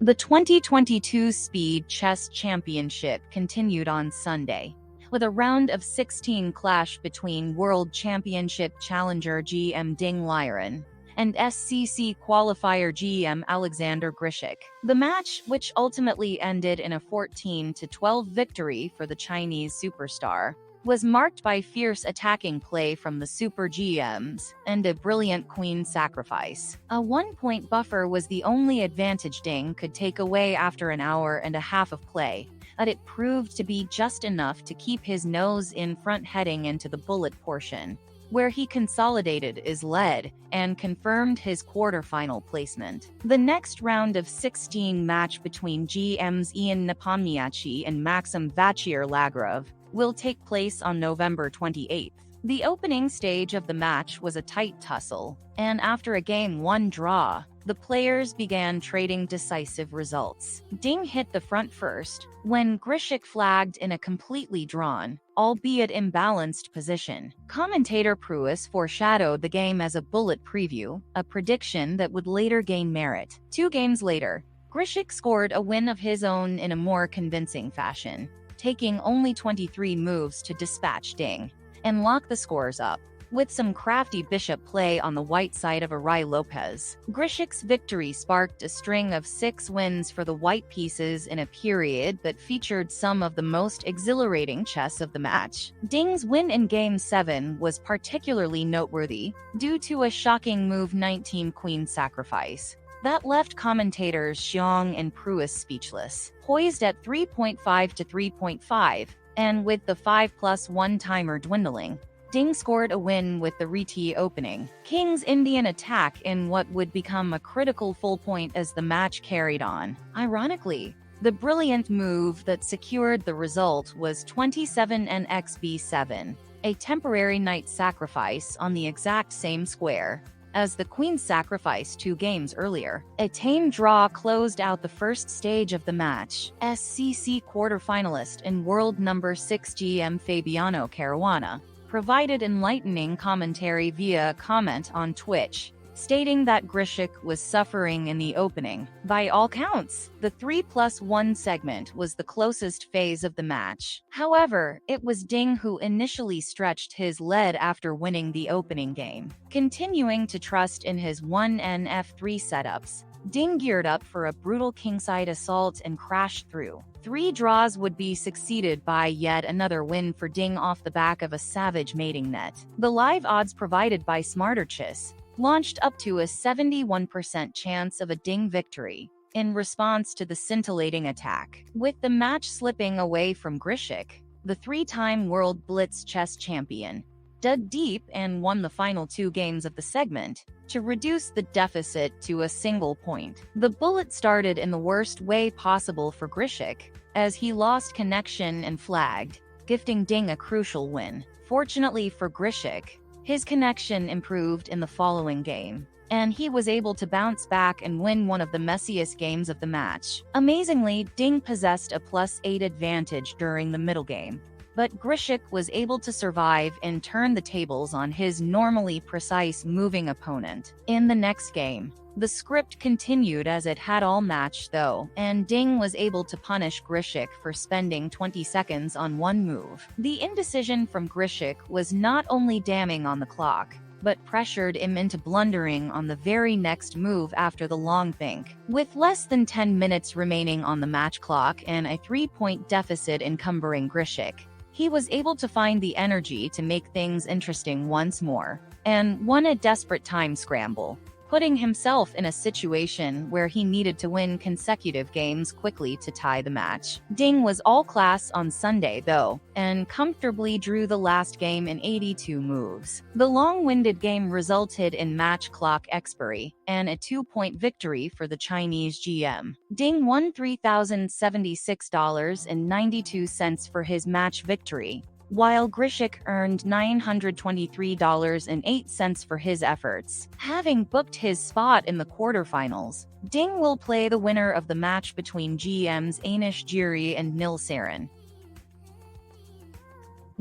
The 2022 Speed Chess Championship continued on Sunday, with a round of 16 clash between World Championship challenger GM Ding Liren and SCC qualifier GM Alexander Grischuk. The match, which ultimately ended in a 14-12 victory for the Chinese superstar, was marked by fierce attacking play from the Super GMs and a brilliant queen sacrifice. A 1-point buffer was the only advantage Ding could take away after an hour and a half of play, but it proved to be just enough to keep his nose in front heading into the bullet portion, where he consolidated his lead and confirmed his quarterfinal placement. The next round of 16 match between GMs Ian Nepomniachtchi and Maxim Vachier-Lagrov will take place on November 28th. The opening stage of the match was a tight tussle, and after a Game 1 draw, the players began trading decisive results. Ding hit the front first, when Grischuk flagged in a completely drawn, albeit imbalanced position. Commentator Pruis foreshadowed the game as a bullet preview, a prediction that would later gain merit. 2 games later, Grischuk scored a win of his own in a more convincing fashion, taking only 23 moves to dispatch Ding and lock the scores up. With some crafty bishop play on the white side of Arai Lopez, Grischuk's victory sparked a string of 6 wins for the white pieces in a period that featured some of the most exhilarating chess of the match. Ding's win in Game 7 was particularly noteworthy due to a shocking move 19 queen sacrifice that left commentators Xiong and Pruis speechless. Poised at 3.5 to 3.5, and with the 5+1 timer dwindling, Ding scored a win with the Reti opening King's Indian attack in what would become a critical full point as the match carried on. Ironically, the brilliant move that secured the result was 27 xb7, a temporary knight sacrifice on the exact same square as the queen sacrifice 2 games earlier. A tame draw closed out the first stage of the match. SCC quarterfinalist and world number 6 GM Fabiano Caruana provided enlightening commentary via a comment on Twitch, stating that Grischuk was suffering in the opening. By all counts, the 3+1 segment was the closest phase of the match. However, it was Ding who initially stretched his lead after winning the opening game. Continuing to trust in his 1nf3 setups, Ding geared up for a brutal kingside assault and crashed through. 3 draws would be succeeded by yet another win for Ding off the back of a savage mating net. The live odds provided by SmarterChess launched up to a 71% chance of a Ding victory in response to the scintillating attack. With the match slipping away from Grischuk, the 3-time World Blitz chess champion dug deep and won the final 2 games of the segment to reduce the deficit to a single point. The bullet started in the worst way possible for Grischuk, as he lost connection and flagged, gifting Ding a crucial win. Fortunately for Grischuk, his connection improved in the following game, and he was able to bounce back and win one of the messiest games of the match. Amazingly, Ding possessed a +8 advantage during the middle game, but Grischuk was able to survive and turn the tables on his normally precise moving opponent. In the next game, the script continued as it had all match though, and Ding was able to punish Grischuk for spending 20 seconds on one move. The indecision from Grischuk was not only damning on the clock, but pressured him into blundering on the very next move after the long think. With less than 10 minutes remaining on the match clock and a 3-point deficit encumbering Grischuk, he was able to find the energy to make things interesting once more, and won a desperate time scramble, putting himself in a situation where he needed to win consecutive games quickly to tie the match. Ding was all class on Sunday though, and comfortably drew the last game in 82 moves. The long-winded game resulted in match clock expiry and a 2-point victory for the Chinese GM. Ding won $3,076.92 for his match victory, while Grischuk earned $923.08 for his efforts. Having booked his spot in the quarterfinals, Ding will play the winner of the match between GMs Anish Giri and Nil Sarin.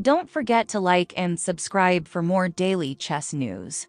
Don't forget to like and subscribe for more daily chess news.